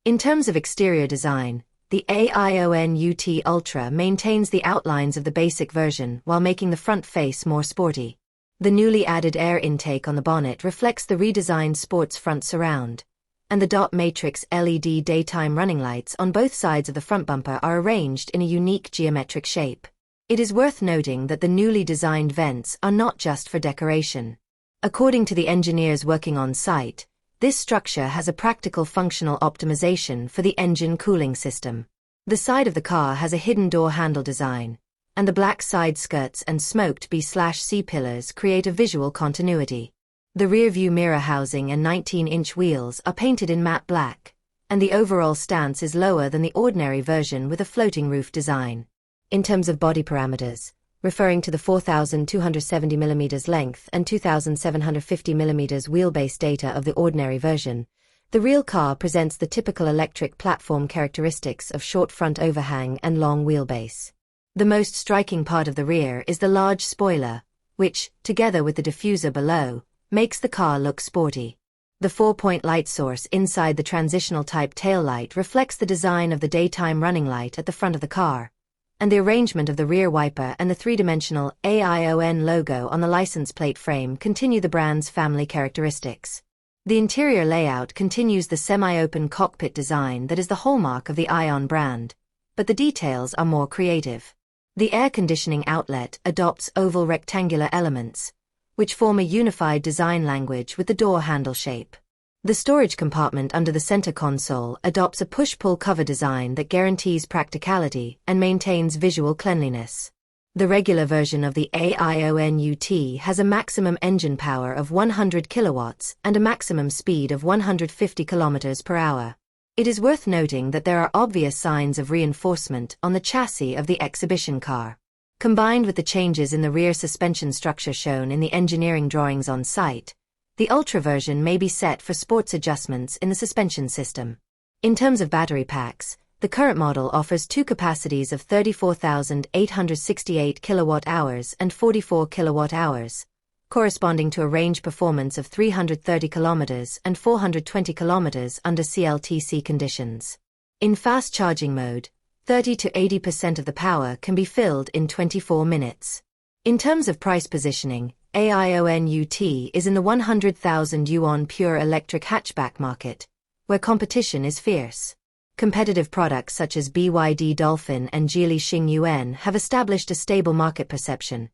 In terms of exterior design, the AION UT Ultra maintains the outlines of the basic version while making the front face more sporty. The newly added air intake on the bonnet reflects the redesigned sports front surround, and the dot matrix LED daytime running lights on both sides of the front bumper are arranged in a unique geometric shape. It is worth noting that the newly designed vents are not just for decoration. According to the engineers working on site, this structure has a practical functional optimization for the engine cooling system. The side of the car has a hidden door handle design, and the black side skirts and smoked B/C pillars create a visual continuity. The rearview mirror housing and 19-inch wheels are painted in matte black, and the overall stance is lower than the ordinary version with a floating roof design. In terms of body parameters, referring to the 4,270mm length and 2,750mm wheelbase data of the ordinary version, the real car presents the typical electric platform characteristics of short front overhang and long wheelbase. The most striking part of the rear is the large spoiler, which, together with the diffuser below, makes the car look sporty. The 4-point light source inside the transitional type taillight reflects the design of the daytime running light at the front of the car, and the arrangement of the rear wiper and the three-dimensional AION logo on the license plate frame continue the brand's family characteristics. The interior layout continues the semi-open cockpit design that is the hallmark of the AION brand, but the details are more creative. The air conditioning outlet adopts oval rectangular elements, which form a unified design language with the door handle shape. The storage compartment under the center console adopts a push-pull cover design that guarantees practicality and maintains visual cleanliness. The regular version of the AION UT has a maximum engine power of 100 kilowatts and a maximum speed of 150 kilometers per hour. It is worth noting that there are obvious signs of reinforcement on the chassis of the exhibition car. Combined with the changes in the rear suspension structure shown in the engineering drawings on site, the Ultra version may be set for sports adjustments in the suspension system. In terms of battery packs, the current model offers two capacities of 34,868 kilowatt-hours and 44 kilowatt-hours, corresponding to a range performance of 330 kilometers and 420 kilometers under CLTC conditions. In fast charging mode, 30 to 80% of the power can be filled in 24 minutes. In terms of price positioning, AION UT is in the 100,000 yuan pure electric hatchback market, where competition is fierce. Competitive products such as BYD Dolphin and Geely Xingyuan have established a stable market perception.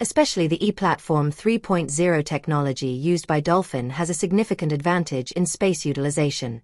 Especially the E-Platform 3.0 technology used by Dolphin has a significant advantage in space utilization.